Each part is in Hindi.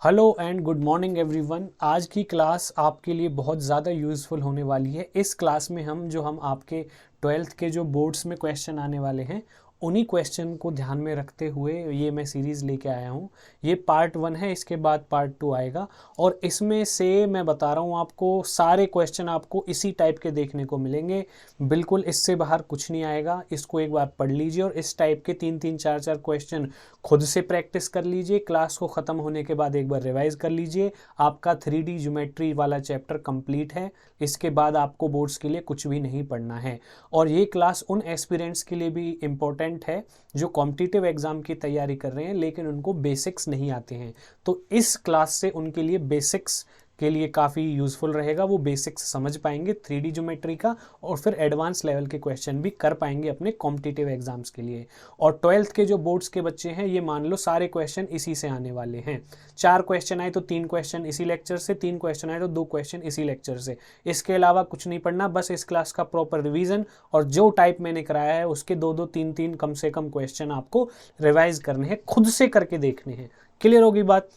Hello and good morning everyone. आज की क्लास आपके लिए बहुत ज़्यादा यूज़फुल होने वाली है। इस क्लास में हम आपके 12th के जो बोर्ड्स में क्वेश्चन आने वाले हैं उन्हीं क्वेश्चन को ध्यान में रखते हुए ये मैं सीरीज़ लेके आया हूँ। ये पार्ट 1 है, इसके बाद पार्ट 2 आएगा और इसमें से मैं बता रहा हूँ आपको सारे क्वेश्चन आपको इसी टाइप के देखने को मिलेंगे। बिल्कुल इससे बाहर कुछ नहीं आएगा। इसको एक बार पढ़ लीजिए और इस टाइप के 3-3 4-4 क्वेश्चन खुद से प्रैक्टिस कर लीजिए। क्लास को ख़त्म होने के बाद एक बार रिवाइज कर लीजिए। आपका 3D ज्योमेट्री वाला चैप्टर कंप्लीट है। इसके बाद आपको बोर्ड्स के लिए कुछ भी नहीं पढ़ना है। और ये क्लास उन एस्पिरेंट्स के लिए भी इम्पोर्टेंट है जो कॉम्पिटिटिव एग्जाम की तैयारी कर रहे हैं लेकिन उनको बेसिक्स नहीं आते हैं। तो इस क्लास से उनके लिए बेसिक्स के लिए काफ़ी यूज़फुल रहेगा। वो बेसिक्स समझ पाएंगे 3D ज्योमेट्री का और फिर एडवांस लेवल के क्वेश्चन भी कर पाएंगे अपने कॉम्पिटिटिव एग्जाम्स के लिए। और 12th के जो बोर्ड्स के बच्चे हैं ये मान लो सारे क्वेश्चन इसी से आने वाले हैं। 4 क्वेश्चन आए तो 3 क्वेश्चन इसी लेक्चर से, 3 क्वेश्चन आए तो 2 क्वेश्चन इसी लेक्चर से। इसके अलावा कुछ नहीं पढ़ना, बस इस क्लास का प्रॉपर रिवीजन और जो टाइप मैंने कराया है उसके 2-2 3-3 कम से कम क्वेश्चन आपको रिवाइज करने हैं, खुद से करके देखने हैं। क्लियर होगी बात?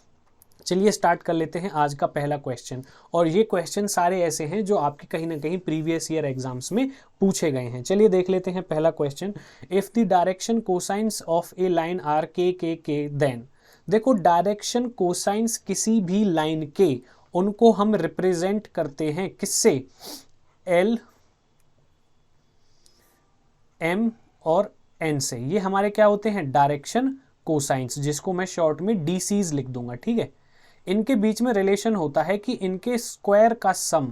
चलिए स्टार्ट कर लेते हैं आज का पहला क्वेश्चन। और ये क्वेश्चन सारे ऐसे हैं जो आपके कहीं ना कहीं प्रीवियस ईयर एग्जाम्स में पूछे गए हैं। चलिए देख लेते हैं पहला question. If the direction cosines of a line are k then. देखो, डायरेक्शन कोसाइंस किसी भी लाइन के, उनको हम रिप्रेजेंट करते हैं किससे? एल, एम और एन से। ये हमारे क्या होते हैं? डायरेक्शन कोसाइंस, जिसको मैं शॉर्ट में डीसीज लिख दूंगा। ठीक है, इनके बीच में रिलेशन होता है कि इनके स्क्वायर का सम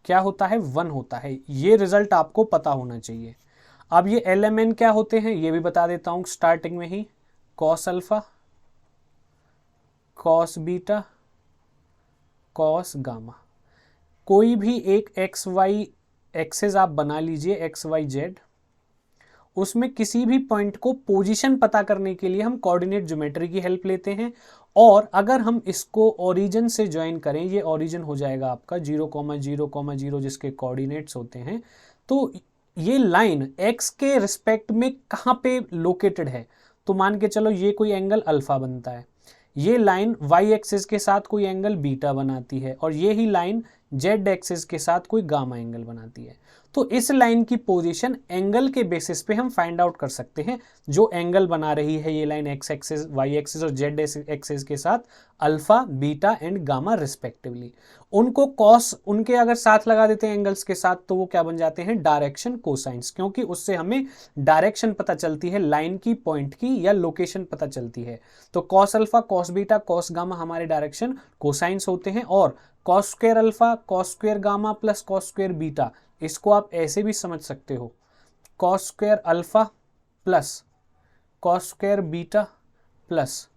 क्या होता है? 1 होता है। ये रिजल्ट आपको पता होना चाहिए। अब ये एल एम एन क्या होते हैं ये भी बता देता हूं स्टार्टिंग में ही। Cos alpha, cos beta, cos gamma. कोई भी एक एक्स वाई एक्सेस आप बना लीजिए, एक्स वाई जेड। उसमें किसी भी पॉइंट को पोजीशन पता करने के लिए हम कोऑर्डिनेट ज्योमेट्री की हेल्प लेते हैं। और अगर हम इसको ओरिजिन से ज्वाइन करें, ये ओरिजिन हो जाएगा आपका 0,0,0 जिसके कोऑर्डिनेट्स होते हैं। तो ये लाइन x के रिस्पेक्ट में कहाँ पे लोकेटेड है? तो मान के चलो ये कोई एंगल अल्फा बनता है, ये लाइन y एक्सिस के साथ कोई एंगल बीटा बनाती है और ये ही लाइन z एक्सिस के साथ कोई गामा एंगल बनाती है। तो इस लाइन की पोजीशन एंगल के बेसिस पे हम फाइंड आउट कर सकते हैं। जो एंगल बना रही है ये line x axis, y axis और z एक्सिस के साथ alpha, beta and gamma respectively. उनको कॉस, उनके अगर साथ लगा देते हैं एंगल्स के साथ तो वो क्या बन जाते हैं? डायरेक्शन कोसाइंस, क्योंकि उससे हमें डायरेक्शन पता चलती है, लाइन की, पॉइंट की या लोकेशन पता चलती है। तो cos alpha, cos beta, cos gamma हमारे डायरेक्शन कोसाइंस होते हैं। और cos square alpha, cos square gamma plus cos square beta, इसको आप ऐसे भी समझ सकते हो, cos square alpha plus cos square beta plus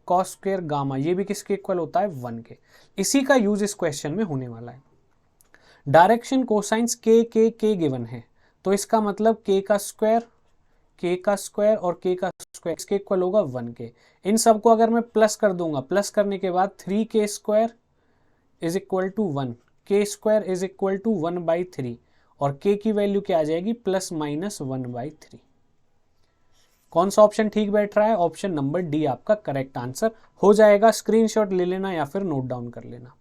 cos square gamma, ये भी किसके इक्वल होता है? 1 के। इसी का यूज इस क्वेश्चन में होने वाला है। डायरेक्शन कोसाइंस के गिवन है, तो इसका मतलब के का स्क्वायर और के का स्क्वायर इसके इक्वल होगा 1 के। इन सबको अगर मैं प्लस कर दूंगा, प्लस करने के बाद 3k square is equal to 1, के स्क्वायर इज इक्वल टू 1/3 और k की वैल्यू क्या आ जाएगी? +-1/3। कौन सा ऑप्शन ठीक बैठ रहा है? ऑप्शन नंबर डी आपका करेक्ट आंसर हो जाएगा। स्क्रीनशॉट ले लेना या फिर नोट डाउन कर लेना।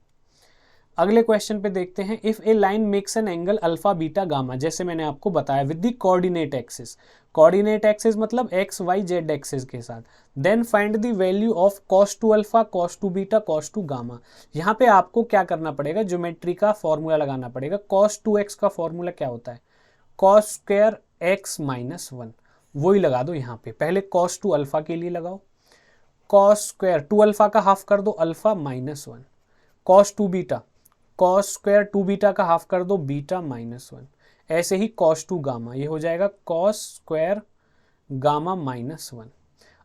अगले क्वेश्चन पे देखते हैं। If a line makes an angle alpha beta gamma, जैसे मैंने आपको बताया with the coordinate axis, coordinate axis मतलब एक्स वाई जेड एक्सिस के साथ, then find the value of cos 2 alpha, cos 2 beta, cos 2 gamma. यहाँ पे आपको क्या करना पड़ेगा? ज्योमेट्री का फॉर्मूला लगाना पड़ेगा। cos 2x का फॉर्मूला क्या होता है? cos स्क्वायर x माइनस 1, वही लगा दो यहाँ पे। पहले cos 2 अल्फा के लिए लगाओ, cos स्क्वायर 2 अल्फा का हाफ कर दो, alpha minus 1, cos 2 beta, cos square 2 beta का हाफ कर दो, बीटा माइनस 1। ऐसे ही cos 2 गामा, ये हो जाएगा cos स्क्वायर गामा माइनस 1।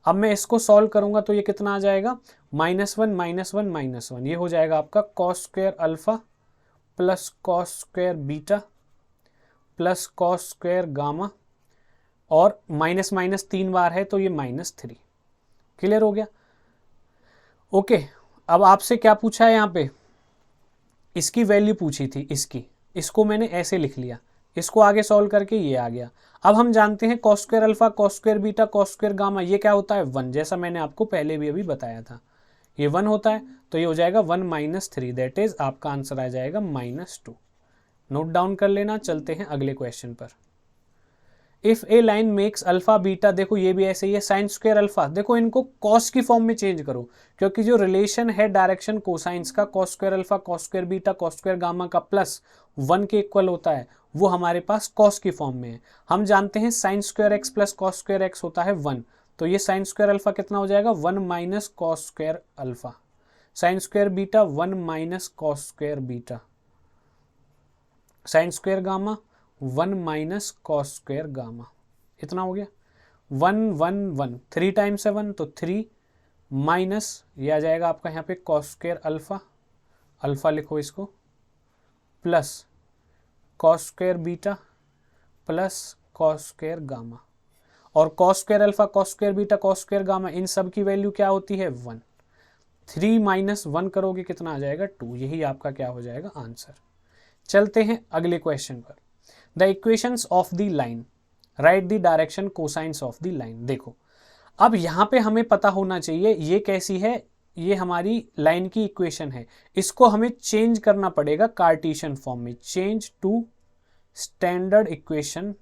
अब मैं इसको सॉल्व करूंगा तो ये कितना आ जाएगा? -1 -1 -1। ये हो जाएगा आपका cos square alpha plus cos square beta plus cos square gamma, और माइनस माइनस 3 बार है तो ये -3। क्लियर हो गया? ओके, अब आपसे क्या पूछा है यहाँ पे? इसकी वैल्यू पूछी थी, इसको मैंने ऐसे लिख लिया, इसको आगे सॉल्व करके ये आ गया। अब हम जानते हैं cos square alpha, cos square beta, cos square gamma, ये क्या होता है? 1, जैसा मैंने आपको पहले भी अभी बताया था। ये 1 होता है तो ये हो जाएगा 1 माइनस 3, दैट इज आपका आंसर आ जाएगा -2। नोट डाउन कर लेना। चलते हैं अगले क्वेश्चन पर। If a line makes alpha beta, देखो ये भी ऐसे ही है, साइन स्क्वायर अल्फा, देखो इनको कॉस की फॉर्म में चेंज करो, क्योंकि जो रिलेशन है डायरेक्शन कोसाइंस का, cos square alpha cos square beta cos square gamma का प्लस 1 के इक्वल होता है, वो हमारे पास कॉस की फॉर्म में है। हम जानते हैं sine square x plus cos square x होता है 1, तो ये साइन स्क्वायर अल्फा कितना हो जाएगा 1 minus cos square alpha, sine square beta 1 minus cos square beta, sine square gamma 1 minus cos square gamma, इतना हो गया 1 1 1, 3 टाइम्स है 1 तो 3 माइनस ये आ जाएगा आपका यहाँ पे कॉस स्क्वायर अल्फा, अल्फा लिखो इसको, plus cos square beta plus cos square gamma, और cos square alpha cos square beta cos square gamma इन सब की वैल्यू क्या होती है 1। 3 माइनस 1 करोगे कितना आ जाएगा 2, यही आपका क्या हो जाएगा आंसर। चलते हैं अगले क्वेश्चन पर। The equations of the line, right the direction cosines of the line. देखो अब यहाँ पे हमें पता होना चाहिए ये कैसी है, ये हमारी लाइन की इक्वेशन है, इसको हमें चेंज करना पड़ेगा कार्टेशियन फॉर्म में। Change to standard equation,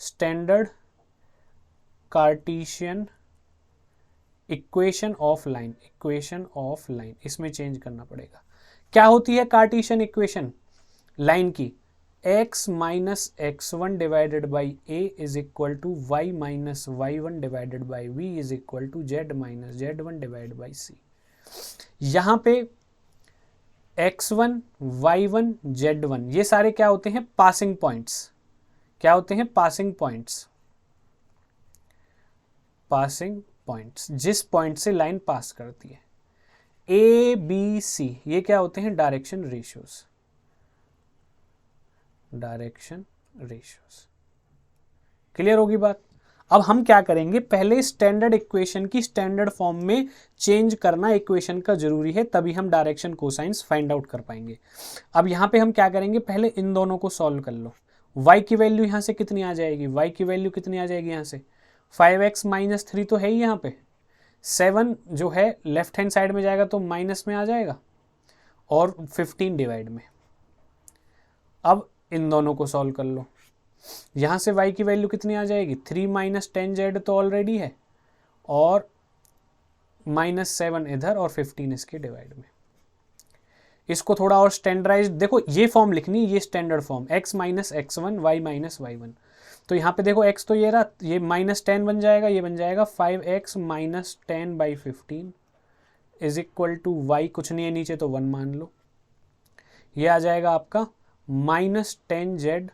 standard Cartesian equation of line, equation of line, इसमें चेंज करना पड़ेगा। क्या होती है कार्टेशियन इक्वेशन लाइन की, x minus x1 divided by a is equal to y minus y1 divided by v is equal to z minus z1 divide by c। यहाँ पे x1 y1 z1 ये सारे क्या होते हैं पासिंग पॉइंट्स, क्या होते हैं पासिंग पॉइंट्स, पासिंग पॉइंट्स जिस पॉइंट से लाइन पास करती है। a b c ये क्या होते हैं direction ratios, direction ratios. Clear होगी बात। अब हम क्या करेंगे, पहले स्टैंडर्ड इक्वेशन की स्टैंडर्ड फॉर्म में चेंज करना इक्वेशन का जरूरी है, तभी हम डायरेक्शन कोसाइंस फाइंड आउट कर पाएंगे। अब यहाँ पे हम क्या करेंगे, पहले इन दोनों को सॉल्व कर लो। y की वैल्यू यहाँ से कितनी आ जाएगी, y की वैल्यू कितनी आ जाएगी यहाँ से 5x माइनस 3 तो है ही यहाँ पे, 7 जो है लेफ्ट हैंड साइड में जाएगा तो माइनस में आ जाएगा, और 15 डिवाइड में। अब इन दोनों को सॉल्व कर लो, यहाँ से y की वैल्यू कितनी आ जाएगी 3 माइनस 10z तो ऑलरेडी है, और -7 इधर और 15 इसके डिवाइड में। इसको थोड़ा और स्टैंडर्डाइज, देखो ये फॉर्म लिखनी, ये standard form x minus x1 y minus y1। तो यहाँ पे देखो x तो ये रहा, ये -10 बन जाएगा, ये बन जाएगा 5x minus 10 by 15 is equal to y कुछ नहीं है नीचे तो 1 मान लो, ये आ जाएगा आपका -10z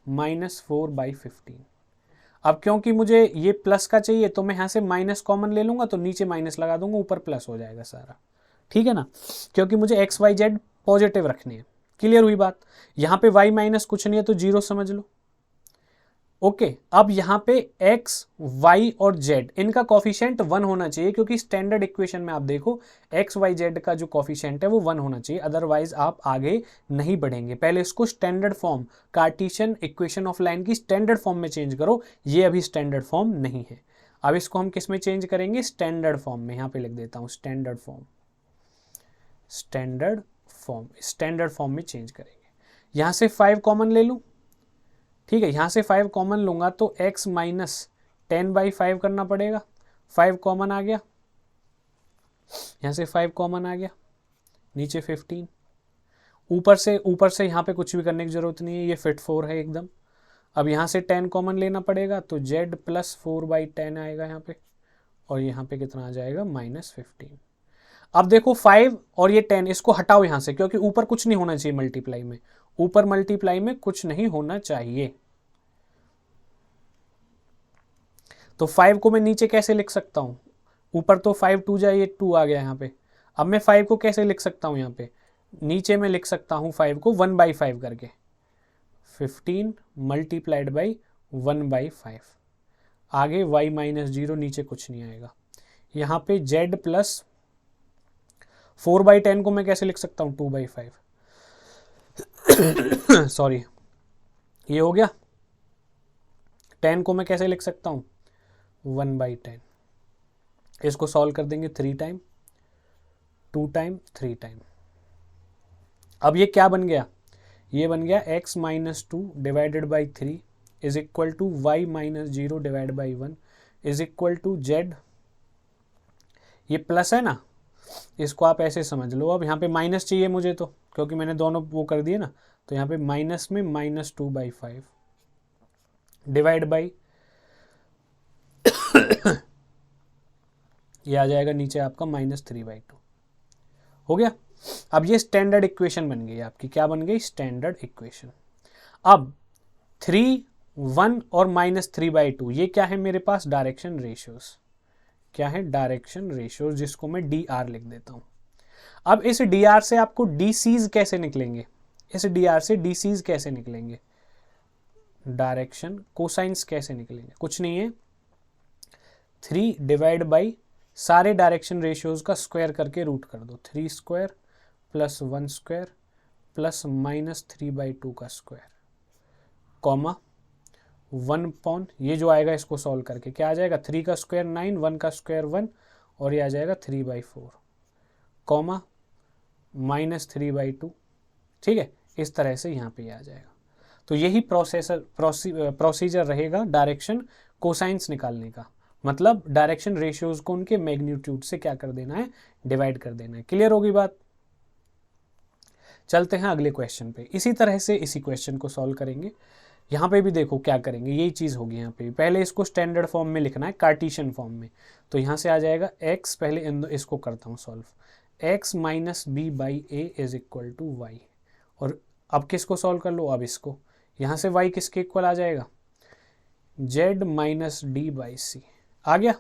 माइनस 4 बाई 15। अब क्योंकि मुझे ये प्लस का चाहिए तो मैं यहाँ से माइनस कॉमन ले लूँगा, तो नीचे माइनस लगा दूंगा, ऊपर प्लस हो जाएगा सारा, ठीक है ना, क्योंकि मुझे x y z पॉजिटिव रखने हैं। क्लियर हुई बात। यहाँ पे y माइनस कुछ नहीं है तो 0 समझ लो। ओके अब यहाँ पे x y और z इनका कॉफिशिएंट 1 होना चाहिए, क्योंकि स्टैंडर्ड इक्वेशन में आप देखो x y z का जो कॉफिशिएंट है वो 1 होना चाहिए, अदरवाइज आप आगे नहीं बढ़ेंगे। पहले इसको standard form, Cartesian equation of line की स्टैंडर्ड फॉर्म में चेंज करो, ये अभी स्टैंडर्ड फॉर्म नहीं है। अब इसको हम किस में चेंज करेंगे, स्टैंडर्ड फॉर्म में। यहाँ पे लिख देता हूँ standard form, standard form, standard form में चेंज करेंगे। यहाँ से 5 कॉमन ले लूँ, ठीक है, यहाँ से 5 कॉमन लूँगा तो x माइनस 10 बाई 5 करना पड़ेगा, 5 कॉमन आ गया, यहाँ से 5 कॉमन आ गया, नीचे 15, ऊपर से यहाँ पे कुछ भी करने की ज़रूरत नहीं है, ये फिट 4 है एकदम। अब यहाँ से 10 कॉमन लेना पड़ेगा तो z प्लस 4 बाई 10 आएगा यहाँ पे, और यहाँ पे कितना आ जाएगा -15। अब देखो 5 और ये 10 इसको हटाओ यहाँ से, क्योंकि ऊपर कुछ नहीं होना चाहिए मल्टीप्लाई में, ऊपर मल्टीप्लाई में कुछ नहीं होना चाहिए। तो 5 को मैं नीचे कैसे लिख सकता हूँ, ऊपर तो 5 2 जाए, ये 2 आ गया यहाँ पे। अब मैं 5 को कैसे लिख सकता हूँ, यहाँ पे नीचे में लिख सकता हूँ 5 को 1/5 करके, 15 मल्टीप्लाइड बाई 1/5। आगे y माइनस 0, नीचे कुछ नहीं आएगा। यहाँ पे z प्लस 4/10 को मैं कैसे लिख सकता हूँ 2/5 सॉरी, ये हो गया। 10 को मैं कैसे लिख सकता हूँ 1/10। इसको सॉल्व कर देंगे 3 टाइम, 2 टाइम 3 टाइम। अब ये क्या बन गया, ये बन गया x minus 2 divided by 3 is equal to Y minus 0 divide by 1 is equal to z। ये प्लस है ना, इसको आप ऐसे समझ लो। अब यहाँ पे माइनस चाहिए मुझे, तो क्योंकि मैंने दोनों वो कर दिए ना, तो यहाँ पे माइनस में -2/5 डिवाइड बाई ये आ जाएगा नीचे आपका -3/2 हो गया। अब ये स्टैंडर्ड इक्वेशन बन गई आपकी, क्या बन गई, स्टैंडर्ड इक्वेशन। अब 3, 1 और -3/2 ये क्या है मेरे पास, डायरेक्शन रेशियोज। क्या है, डायरेक्शन रेशियोज, जिसको मैं dr लिख देता हूं। अब इस dr से आपको dc's कैसे निकलेंगे, इस dr से dc's कैसे निकलेंगे, डायरेक्शन कोसाइंस कैसे निकलेंगे, कुछ नहीं है, 3 डिवाइड बाई सारे डायरेक्शन रेशियोज का स्क्वायर करके रूट कर दो, 3 स्क्वायर प्लस 1 स्क्वायर प्लस -3/2 का स्क्वायर, कॉमा 1 पॉन, ये जो आएगा इसको सॉल्व करके क्या आ जाएगा, 3 का स्क्वायर 9, 1 का स्क्वायर 1 और ये आ जाएगा 3/4, कॉमा -3/2। ठीक है, इस तरह से यहाँ पे आ जाएगा। तो यही प्रोसीजर रहेगा डायरेक्शन कोसाइंस निकालने का, मतलब डायरेक्शन रेशियोज को उनके मैग्नीट्यूड से क्या कर देना है, डिवाइड कर देना है। क्लियर होगी बात। चलते हैं अगले क्वेश्चन पे। इसी तरह से इसी क्वेश्चन को सॉल्व करेंगे। यहाँ पे भी देखो क्या करेंगे, यही चीज़ होगी यहाँ पे। पहले इसको स्टैंडर्ड फॉर्म में लिखना है, कार्टेशियन फॉर्म में। तो यहाँ से आ जाएगा x, पहले इसको करता हूँ solve, x minus B by A is equal to y. और अब किसको सॉल्व कर लो, अब इसको, यहाँ से y किसके इक्वल आ जाएगा, z माइनस डी बाई सी आ गया।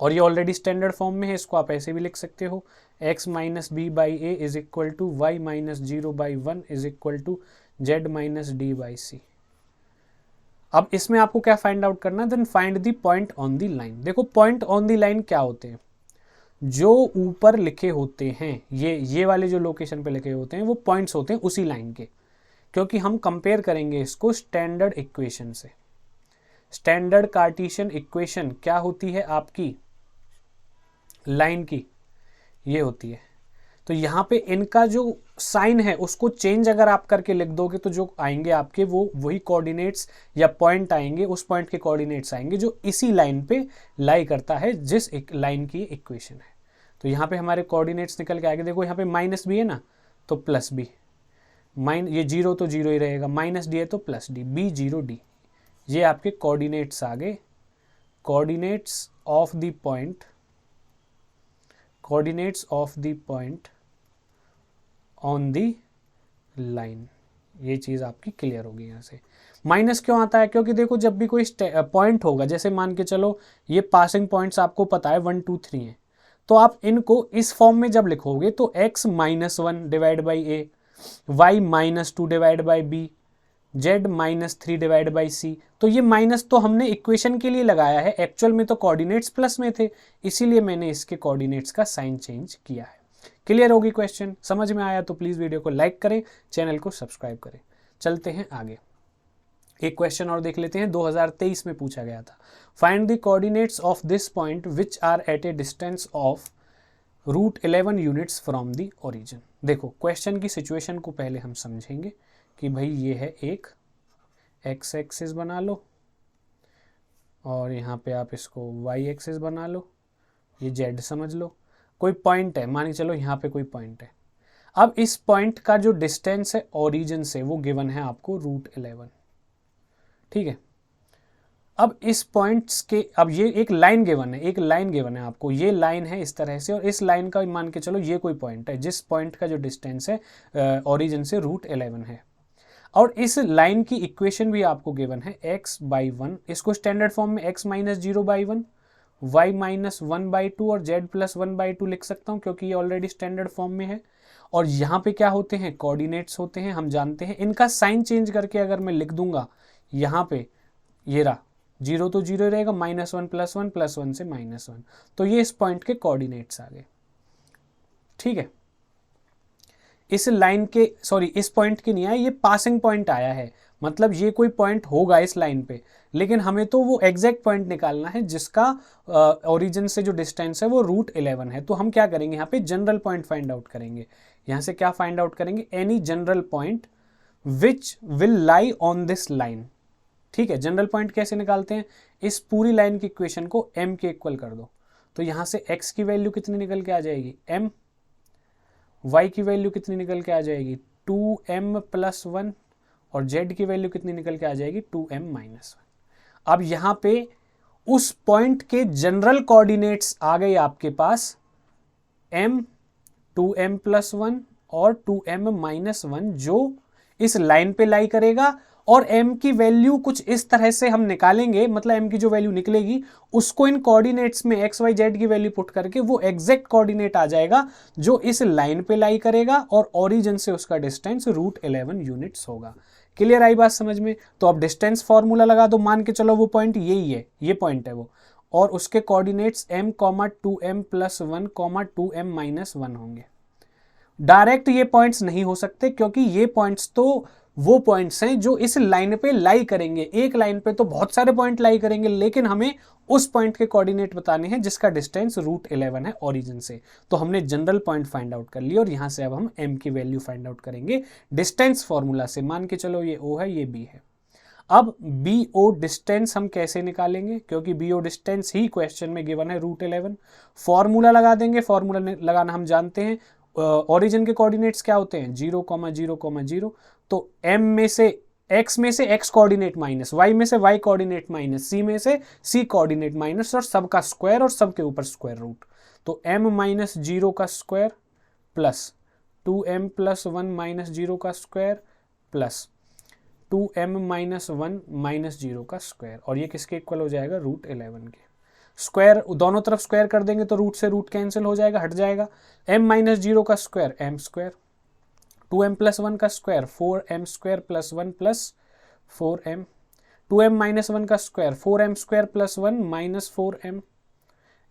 और ये ऑलरेडी स्टैंडर्ड फॉर्म में है, इसको आप ऐसे भी लिख सकते हो, x minus B by A is equal to Y minus 0/1 is equal to z minus D by C. अब इसमें आपको क्या फाइंड आउट करना है, then find the point on the line. देखो पॉइंट ऑन द लाइन क्या होते हैं, जो ऊपर लिखे होते हैं, ये वाले जो लोकेशन पे लिखे होते हैं वो पॉइंट्स होते हैं उसी लाइन के, क्योंकि हम कंपेयर करेंगे इसको स्टैंडर्ड इक्वेशन से। स्टैंडर्ड कार्टेशियन इक्वेशन क्या होती है आपकी, लाइन की, ये होती है। तो यहाँ पे इनका जो साइन है उसको चेंज अगर आप करके लिख दोगे तो जो आएंगे आपके वो वही कोऑर्डिनेट्स या पॉइंट आएंगे, उस पॉइंट के कोऑर्डिनेट्स आएंगे जो इसी लाइन पे लाई करता है, जिस एक लाइन की इक्वेशन है। तो यहाँ पे हमारे कोऑर्डिनेट्स निकल के आगे, देखो यहाँ पे माइनस भी है ना, तो प्लस बी, ये 0 तो 0 ही रहेगा, माइनस डी है तो प्लस डी, बी 0 डी, ये आपके कोऑर्डिनेट्स आ गए, coordinates of the point, coordinates of the point on the line. ये चीज़ आपकी क्लियर होगी। यहाँ से माइनस क्यों आता है, क्योंकि देखो जब भी कोई पॉइंट होगा, जैसे मान के चलो ये पासिंग पॉइंट्स आपको पता है 1 2 3 है, तो आप इनको इस फॉर्म में जब लिखोगे तो x -1 divide by A, y -2 divide by B, z -3 divide by C. तो ये माइनस तो हमने इक्वेशन के लिए लगाया है, एक्चुअल में तो कोऑर्डिनेट्स प्लस में थे, इसीलिए मैंने इसके कोऑर्डिनेट्स का साइन चेंज किया है। क्लियर होगी क्वेश्चन, समझ में आया तो प्लीज़ वीडियो को लाइक करें, चैनल को सब्सक्राइब करें। चलते हैं आगे, एक क्वेश्चन और देख लेते हैं, 2023 में पूछा गया था। Find the coordinates of this point which are at a distance of √11 units from the origin. देखो क्वेश्चन की सिचुएशन को पहले हम समझेंगे कि भाई ये है एक x एक्सिस बना लो और यहाँ पे आप इसको y एक्सिस बना लो, ये z समझ लो, कोई पॉइंट है, मान के चलो यहाँ पे कोई पॉइंट है। अब इस पॉइंट का जो डिस्टेंस है ओरिजिन से वो गिवन है आपको √11, ठीक है। अब इस पॉइंट्स के, अब ये एक लाइन गिवन है, एक लाइन गिवन है आपको, ये लाइन है इस तरह से, और इस लाइन का मान के चलो ये कोई पॉइंट है, जिस पॉइंट का जो डिस्टेंस है ओरिजिन से √11 है, और इस लाइन की इक्वेशन भी आपको गिवन है x/1, इसको स्टैंडर्ड फॉर्म में x - 0/1, y - 1/2 और z + 1/2 लिख सकता हूँ, क्योंकि ये ऑलरेडी स्टैंडर्ड फॉर्म में है। और यहाँ पे क्या होते हैं, कोऑर्डिनेट्स होते हैं, हम जानते हैं। इनका साइन चेंज करके अगर मैं लिख दूंगा, यहाँ पे ये रहा 0 तो 0 रहेगा, -1 + 1 + 1 से -1, तो ये इस पॉइंट के कोऑर्डिनेट्स आ गए, ठीक है। इस लाइन के, सॉरी इस पॉइंट के नहीं आया, ये पासिंग पॉइंट आया है, मतलब ये कोई पॉइंट होगा इस लाइन पे, लेकिन हमें तो वो एग्जैक्ट पॉइंट निकालना है जिसका ओरिजिन से जो डिस्टेंस है वो √11 है। तो हम क्या करेंगे, यहाँ पे जनरल पॉइंट फाइंड आउट करेंगे। यहाँ से क्या फाइंड आउट करेंगे, any general point which will lie on this line. ठीक है, जनरल पॉइंट कैसे निकालते हैं, इस पूरी लाइन की इक्वेशन को m के इक्वल कर दो। तो यहाँ से x की वैल्यू कितनी निकल के आ जाएगी, m, y की वैल्यू कितनी निकल के आ जाएगी 2m+1, और z की वैल्यू कितनी निकल के आ जाएगी 2m-1। अब यहाँ पे उस पॉइंट के जनरल कोऑर्डिनेट्स आ गए आपके पास m, 2m+1 और 2m-1, जो इस लाइन पे लाई करेगा, और m की वैल्यू कुछ इस तरह से हम निकालेंगे, मतलब m की जो वैल्यू निकलेगी उसको इन कोऑर्डिनेट्स में x y z की वैल्यू पुट करके वो एग्जैक्ट कोऑर्डिनेट आ जाएगा जो इस लाइन पे लाई करेगा, और ओरिजिन से उसका डिस्टेंस √11 यूनिट्स होगा। क्लियर आई बात समझ में? तो अब डिस्टेंस फॉर्मूला लगा दो, मान के चलो वो पॉइंट यही है, ये पॉइंट है वो, और उसके कोऑर्डिनेट्स m, 2m+1, 2m-1 होंगे। डायरेक्ट ये पॉइंट्स नहीं हो सकते, क्योंकि ये पॉइंट्स तो वो पॉइंट्स हैं जो इस लाइन पे लाई करेंगे। एक लाइन पे तो बहुत सारे पॉइंट लाई करेंगे, लेकिन हमें उस पॉइंट के कोऑर्डिनेट बताने हैं जिसका डिस्टेंस √11 है ओरिजिन से। तो हमने जनरल पॉइंट फाइंड आउट कर लिया, और यहां से अब हम m की वैल्यू फाइंड आउट करेंगे डिस्टेंस फॉर्मूला से। मान के चलो ये o है, ये b है। अब BO डिस्टेंस हम कैसे निकालेंगे, क्योंकि BO डिस्टेंस ही क्वेश्चन में गिवन है √11। फॉर्मूला लगा देंगे, फॉर्मूला लगाना हम जानते हैं। ओरिजिन के कोऑर्डिनेट्स क्या होते हैं 0, 0, 0, तो m में से x में से x कोऑर्डिनेट माइनस, y में से y कोऑर्डिनेट माइनस, c में से c कोऑर्डिनेट माइनस, और सबका स्क्वायर और सबके ऊपर स्क्वायर रूट। तो m-0 का स्क्वायर प्लस 2m+1 - 0 का स्क्वायर प्लस 2m-1 - 0 का स्क्वायर, और ये किसके इक्वल हो जाएगा √11 के। स्क्वायर दोनों तरफ स्क्वायर कर देंगे तो रूट से रूट कैंसिल हो जाएगा, हट जाएगा। m-0 का स्क्वायर m स्क्वायर, 2m+1 का स्क्वायर 4m² + 1 + 4m, 2m-1 का square 4m² + 1 - 4m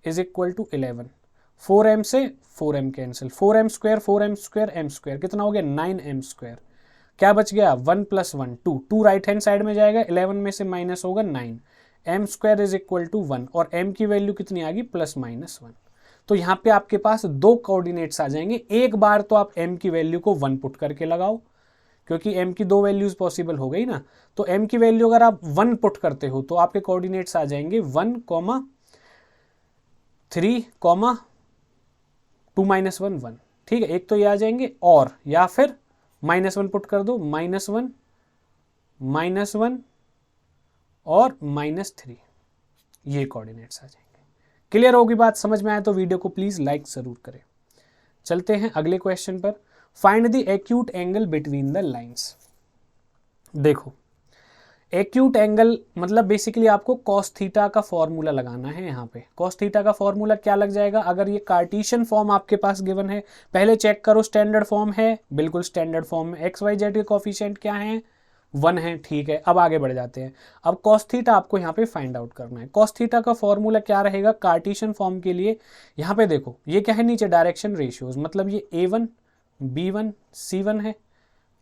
is equal to 11। 4m से 4m कैंसिल, 4m² m², कितना हो गया 9m²। क्या बच गया 1 + 1 2 राइट हैंड साइड में जाएगा, 11 में से माइनस होगा 9, m² इज इक्वल टू 1, और m की वैल्यू कितनी आ गई +-1। तो यहाँ पे आपके पास दो कोऑर्डिनेट्स आ जाएंगे। एक बार तो आप m की वैल्यू को 1 पुट करके लगाओ, क्योंकि m की दो वैल्यूज पॉसिबल हो गई ना। तो m की वैल्यू अगर आप 1 पुट करते हो तो आपके कोऑर्डिनेट्स आ जाएंगे 1, 3, 2 - 1 1। ठीक है, एक तो ये आ जाएंगे, और या फिर -1 पुट कर दो, -1, -1 और -3, ये कोऑर्डिनेट्स आ जाएंगे। क्लियर होगी बात, समझ में आए तो वीडियो को प्लीज लाइक जरूर करें। चलते हैं अगले क्वेश्चन पर। Find the acute angle between the lines. देखो, एक्यूट एंगल मतलब बेसिकली आपको cos थीटा का फॉर्मूला लगाना है। यहाँ पे cos थीटा का फॉर्मूला क्या लग जाएगा, अगर ये कार्टेशियन फॉर्म आपके पास गिवन है, पहले चेक करो स्टैंडर्ड फॉर्म है, बिल्कुल स्टैंडर्ड फॉर्म में एक्स वाई जेड के कोफिशिएंट क्या है 1 है। ठीक है, अब आगे बढ़ जाते हैं। अब cos थीटा आपको यहाँ पे फाइंड आउट करना है। cos थीटा का फॉर्मूला क्या रहेगा कार्टेशियन फॉर्म के लिए, यहाँ पे देखो ये क्या है नीचे डायरेक्शन रेशियोज, मतलब ये A1 B1 C1 है।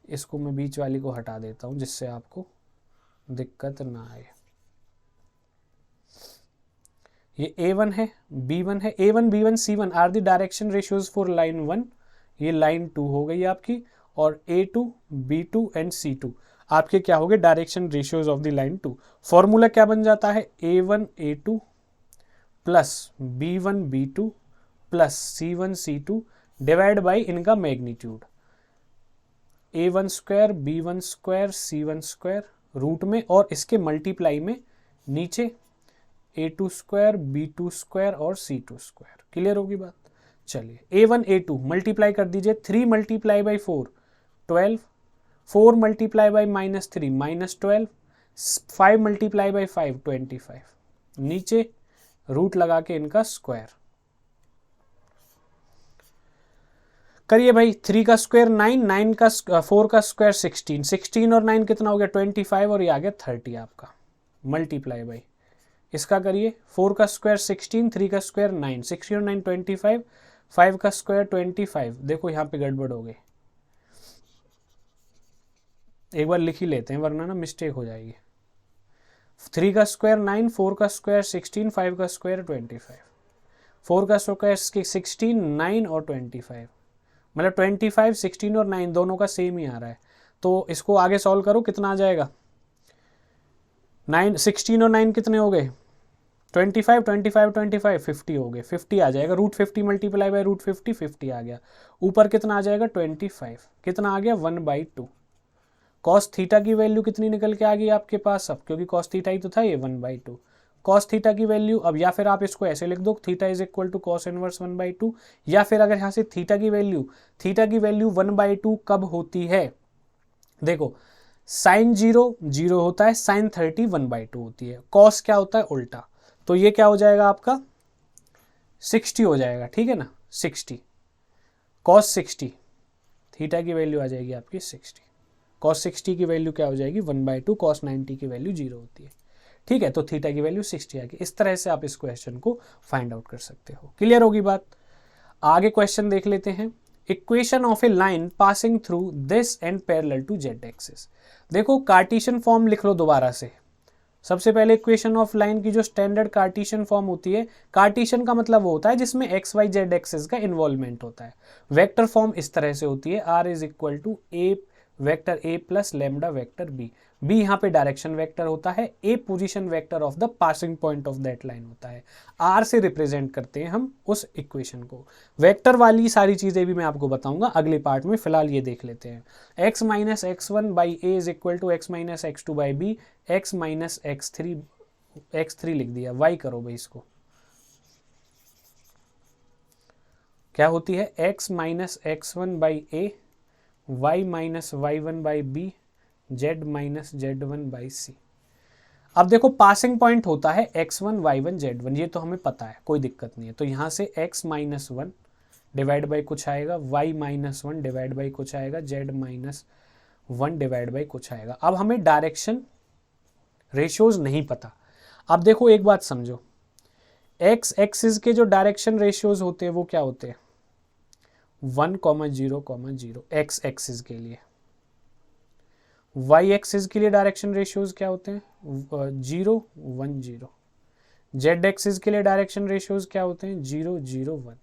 इसको मैं बीच वाली को हटा देता हूँ जिससे आपको दिक्कत ना आए। ये A1 है, B1 है, A1 B1 C1 are the direction ratios for line 1। ये लाइन 2 हो गई आपकी, और A2 B2 एंड C2 आपके क्या हो गए direction ratios of the line 2। Formula क्या बन जाता है A1 A2 plus B1 B2 plus C1 C2 divide by इनका magnitude, A1² B1² C1² root में, और इसके मल्टीप्लाई में नीचे A2² B2² और C2²। क्लियर होगी बात। चलिए A1 A2 मल्टीप्लाई कर दीजिए, 3 × 4 12, 4 × -3 -12, 5 × 5 25, नीचे रूट लगा के इनका स्क्वायर करिए भाई। 3 का स्क्वायर 9, 9 का 4 का स्क्वायर 16, 16 और 9 कितना हो गया 25, और ये आ गया 30 आपका, मल्टीप्लाई बाई इसका करिए 4 का स्क्वायर 16, 3 का स्क्वायर 9, 16 और 9 25, 5 का स्क्वायर 25। देखो यहाँ पे गड़बड़ हो गई, एक बार लिख ही लेते हैं वरना ना मिस्टेक हो जाएगी। 3 का स्क्वायर 9, 4 का स्क्वायर 16, 5 का स्क्वायर 25, 4 का स्क्वायर 16, 9 और 25, मतलब 25, 16 और 9 दोनों का सेम ही आ रहा है। तो इसको आगे सॉल्व करो, कितना आ जाएगा? 9, 16 और 9 कितने हो गए? 25, 25, 25, 50 हो गए। 50 आ जाएगा, रूट 50 मल्टीप्लाई बाई रूट 50, 50 आ गया। ऊपर कितना आ जाएगा? 25, कितना आ गया? 1/2। कॉस थीटा की वैल्यू कितनी निकल के आ गई आपके पास अब, क्योंकि कॉस थीटा ही तो था ये, 1/2 कॉस थीटा की वैल्यू। अब या फिर आप इसको ऐसे लिख दो, theta is equal to cos inverse 1/2, या फिर अगर यहाँ से थीटा की वैल्यू 1/2 कब होती है? देखो, साइन 0 होता है, साइन 30 1/2 होती है, कॉस क्या होता है? उल्टा। तो ये क्या हो जाएगा आपका? 60 हो जाएगा, ठीक है ना? 60 कॉस 60, थीटा की वैल्यू आ जाएगी आपकी 60। कॉस 60 की वैल्यू क्या हो जाएगी? 1/2। कॉस 90 की वैल्यू 0 होती है, ठीक है? तो थीटा की वैल्यू 60 आ गई। इस तरह से आप इस क्वेश्चन को फाइंड आउट कर सकते हो। क्लियर होगी बात? आगे क्वेश्चन देख लेते हैं। Equation of a line passing through this and parallel to z axis. देखो, कार्टेशियन फॉर्म लिख लो दोबारा से। सबसे पहले इक्वेशन ऑफ लाइन की जो स्टैंडर्ड कार्टेशियन फॉर्म होती है, कार्टेशियन का मतलब वो होता है जिसमें एक्स वाई जेड एक्सिस का इन्वॉल्वमेंट होता है। वेक्टर फॉर्म इस तरह से होती है, R is equal to A vector A plus lambda vector B. B यहाँ पे डायरेक्शन वेक्टर होता है, A position vector of the passing point of that line होता है। आर से रिप्रेजेंट करते हैं हम उस इक्वेशन को। वेक्टर वाली सारी चीजें भी मैं आपको बताऊंगा अगले पार्ट में, फिलहाल ये देख लेते हैं। x minus x one by A is equal to x minus x two by b, x minus x3 लिख दिया, y करो भाई इसको। क्या होती है? x minus x one by A, y minus Y one by B, z minus z1 by C. अब देखो, पासिंग पॉइंट होता है x1 y1 z1, ये तो हमें पता है, कोई दिक्कत नहीं है। तो यहां से x माइनस 1 डिवाइड बाई कुछ आएगा, y माइनस 1 डिवाइड बाई कुछ आएगा, z माइनस 1 डिवाइड बाई कुछ आएगा। अब हमें डायरेक्शन रेशियोज नहीं पता। अब देखो एक बात समझो, x एक्सिस के जो डायरेक्शन रेशियोज होते हैं वो क्या होते हैं? 1,0,0 x एक्सिस के लिए। y एक्सिस के लिए डायरेक्शन रेशियोज क्या होते हैं? 0, 1, 0। z एक्सिस के लिए डायरेक्शन रेशियोज क्या होते हैं? 0, 0, 1।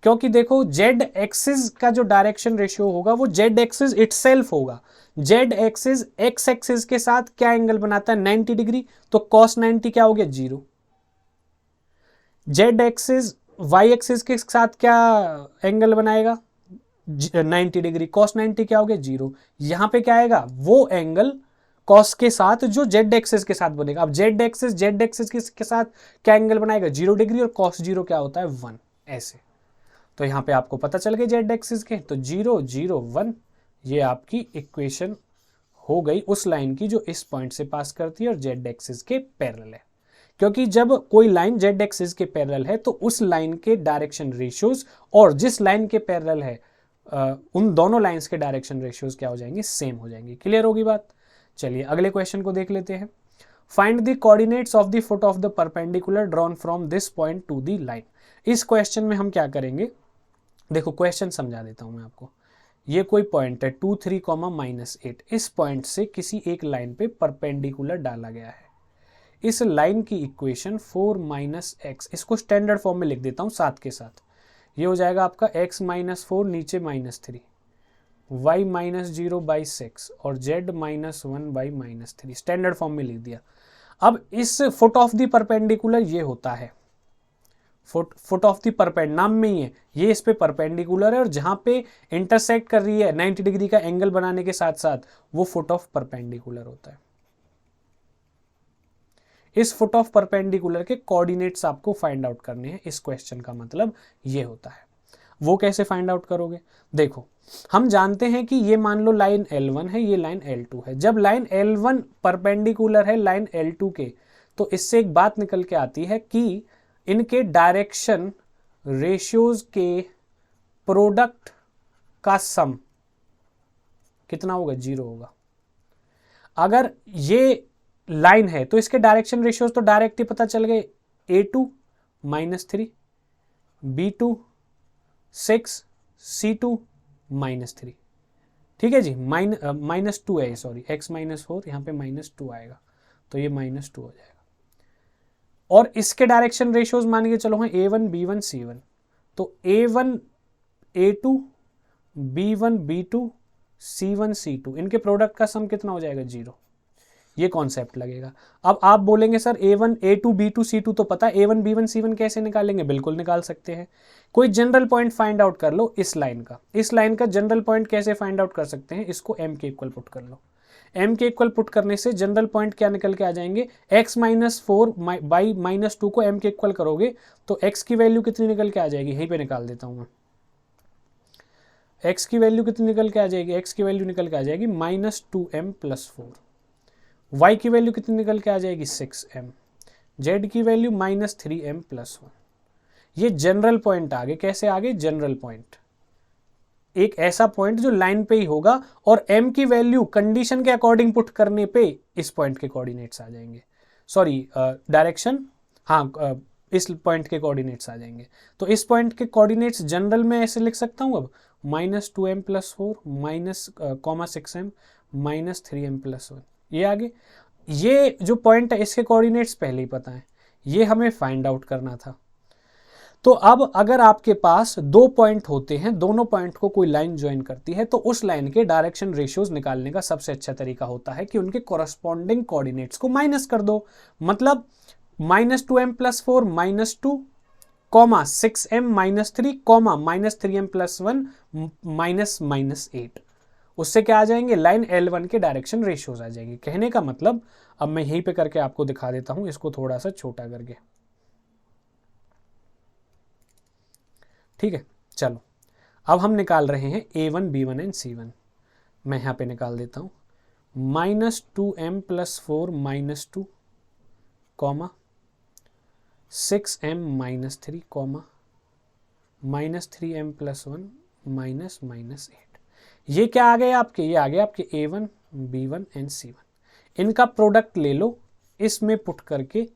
क्योंकि देखो, z एक्सिस का जो डायरेक्शन रेशियो होगा वो z एक्सिस इटसेल्फ होगा। z एक्सिस x एक्सिस के साथ क्या एंगल बनाता है? 90 डिग्री। तो cos 90 क्या हो गया? 0। z एक्सिस y एक्सिस के साथ क्या एंगल बनाएगा? 90 डिग्री। cos 90 क्या हो गया? 0। यहां पे क्या आएगा? वो एंगल cos के साथ जो z एक्सिस के साथ बनेगा। अब z एक्सिस के साथ क्या एंगल बनाएगा? 0 डिग्री। और cos 0 क्या होता है? 1। ऐसे। तो यहां पे आपको पता चल गया z एक्सिस के, तो 0, 0, 1 ये आपकी इक्वेशन हो गई उस लाइन की जो इस पॉइंट से पास करती है और z एक्सिस के पैरेलल है। क्योंकि जब कोई लाइन z एक्सिस के पैरेलल है तो उस लाइन के डायरेक्शन रेशियोज और जिस लाइन के पैरेलल है उन दोनों लाइंस के डायरेक्शन रेशियोज क्या हो जाएंगे? सेम हो जाएंगे। क्लियर होगी बात? चलिए अगले क्वेश्चन को देख लेते हैं। Find the coordinates of the foot of the perpendicular drawn from this point two the line. इस क्वेश्चन में हम क्या करेंगे? देखो, क्वेश्चन समझा देता हूं मैं आपको। ये कोई पॉइंट है 2, 3, -8। इस पॉइंट से किसी एक लाइन पे परपेंडिकुलर डाला गया है। इस लाइन की इक्वेशन 4 - x, इसको स्टैंडर्ड फॉर्म में लिख देता हूं साथ के साथ। ये हो जाएगा आपका x - 4 नीचे -3, y - 0 बाई 6 और z -1 बाई -3, स्टैंडर्ड फॉर्म में लिख दिया। अब इस फुट ऑफ द परपेंडिकुलर ये होता है, फुट ऑफ द परपेंड नाम में ही है, ये इस पे परपेंडिकुलर है और जहां पे इंटरसेक्ट कर रही है 90 डिग्री का एंगल बनाने के साथ साथ वो फुट ऑफ परपेंडिकुलर होता है। इस फुट ऑफ परपेंडिकुलर के कोऑर्डिनेट्स आपको फाइंड आउट करने हैं। इस क्वेश्चन का मतलब ये होता है। वो कैसे फाइंड आउट करोगे? देखो, हम जानते हैं कि ये मान लो लाइन L1 है, ये लाइन L2 है। जब लाइन L1 परपेंडिकुलर है लाइन L2 के, तो इससे एक बात निकल के आती है कि इनके डायरेक्शन रेशियोज के प्रोडक्ट का सम कितना होगा? 0 होगा। अगर ये लाइन है तो इसके डायरेक्शन रेशियोज तो डायरेक्ट ही पता चल गए, A2 -3, B2 6, C2 -3। ठीक है जी, -2 है, सॉरी x -4, यहाँ पे -2 आएगा, तो ये -2 हो जाएगा। और इसके डायरेक्शन रेशियोज मान के चलो हैं A1 B1 C1, तो A1 A2 B1 B2 C1 C2, इनके प्रोडक्ट का सम कितना हो जाएगा 0। ये कॉन्सेप्ट लगेगा। अब आप बोलेंगे sir A1 A2 B2 C2 तो पता है, A1 B1 C1 कैसे निकालेंगे? बिल्कुल निकाल सकते हैं। कोई जनरल पॉइंट फाइंड आउट कर लो इस लाइन का। इस लाइन का जनरल पॉइंट कैसे फाइंड आउट कर सकते हैं? इसको m के इक्वल पुट कर लो। m के इक्वल पुट करने से जनरल पॉइंट क्या निकल के आ जाएंगे? x -4 बाई -2 को m के इक्वल करोगे तो x की वैल्यू कितनी निकल के आ जाएगी? यहीं पे निकाल देता हूं मैं। x की वैल्यू कितनी निकल के आ जाएगी? x की वैल्यू निकल के आ जाएगी -2m + 4। y की वैल्यू कितनी निकल के आ जाएगी? 6m। z की वैल्यू -3m + 1। ये जनरल पॉइंट आ गए। कैसे आ गए? जनरल पॉइंट, एक ऐसा पॉइंट जो लाइन पे ही होगा और m की वैल्यू कंडीशन के अकॉर्डिंग पुट करने पे इस पॉइंट के कोऑर्डिनेट्स आ जाएंगे, सॉरी डायरेक्शन, हाँ इस पॉइंट के कोऑर्डिनेट्स आ जाएंगे। तो इस पॉइंट के कोऑर्डिनेट्स जनरल में ऐसे लिख सकता हूं अब, -2m + 4 -6m -3m + 1। ये आगे, ये जो पॉइंट है इसके कोऑर्डिनेट्स पहले ही पता है, ये हमें फाइंड आउट करना था। तो अब अगर आपके पास दो पॉइंट होते हैं, दोनों पॉइंट को कोई लाइन ज्वाइन करती है, तो उस लाइन के डायरेक्शन रेशियोज निकालने का सबसे अच्छा तरीका होता है कि उनके कोरस्पॉन्डिंग कोऑर्डिनेट्स को माइनस कर दो। मतलब -2m + 4 -2, -6m -3, -3m + 1 -8। उससे क्या आ जाएंगे? लाइन L1 के डायरेक्शन रेशियोज आ जाएंगे। कहने का मतलब, अब मैं यहीं पे करके आपको दिखा देता हूं, इसको थोड़ा सा छोटा करके। ठीक है, चलो अब हम निकाल रहे हैं A1 B1 एंड C1। मैं यहाँ पे निकाल देता हूँ -2m + 4 -2, 6m -3, -3m + 1 -8। ये क्या आ गए आपके? ये आ गए आपके A1 B1 एंड C1। इनका प्रोडक्ट ले लो, इसमें पुट करके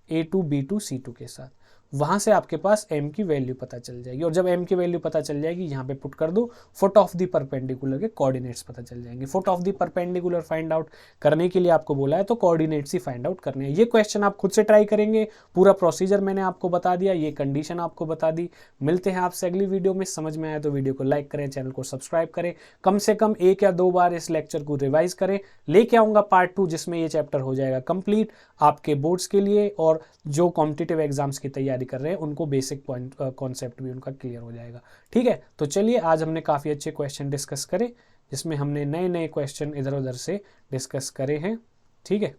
A2 B2 C2 के साथ, वहां से आपके पास m की वैल्यू पता चल जाएगी। और जब m की वैल्यू पता चल जाएगी, यहाँ पे पुट कर दो, फुट ऑफ द परपेंडिकुलर के कोऑर्डिनेट्स पता चल जाएंगे। Foot of the perpendicular find out करने के लिए आपको बोला है तो कोऑर्डिनेट्स ही फाइंड आउट करने हैं। ये क्वेश्चन आप खुद से ट्राई करेंगे, पूरा प्रोसीजर मैंने आपको बता दिया, ये कंडीशन आपको बता दी। मिलते हैं आपसे अगली वीडियो में। समझ में आया तो वीडियो को लाइक करें, चैनल को सब्सक्राइब करें, कम से कम 1 या 2 बार इस लेक्चर को रिवाइज करें। लेके आऊंगा पार्ट 2 जिसमें ये चैप्टर हो जाएगा कंप्लीट आपके बोर्ड्स के लिए, और जो कॉम्पिटिटिव एग्जाम्स की तैयारी कर रहे हैं उनको बेसिक पॉइंट कॉन्सेप्ट भी उनका क्लियर हो जाएगा। ठीक है, तो चलिए आज हमने काफ़ी अच्छे क्वेश्चन डिस्कस करे, जिसमें हमने नए नए क्वेश्चन इधर उधर से डिस्कस करे हैं। ठीक है,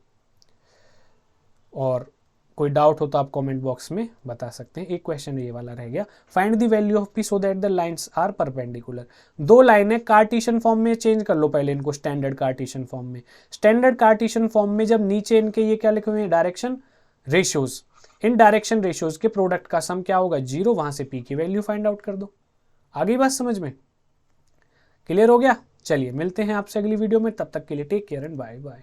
और कोई डाउट हो तो आप कमेंट बॉक्स में बता सकते हैं। एक क्वेश्चन ये वाला रह गया, find the value of p so that the lines are perpendicular. दो लाइनें कार्टेशियन फॉर्म में चेंज कर लो पहले इनको स्टैंडर्ड कार्टेशियन फॉर्म में। स्टैंडर्ड कार्टेशियन फॉर्म में जब नीचे इनके ये क्या लिखे हुए हैं? Direction ratios. इन डायरेक्शन रेशियोज के प्रोडक्ट का सम क्या होगा? 0। वहां से p की वैल्यू फाइंड आउट कर दो। आगे बात समझ में क्लियर हो गया? चलिए मिलते हैं आपसे अगली वीडियो में, तब तक के लिए take care and bye bye.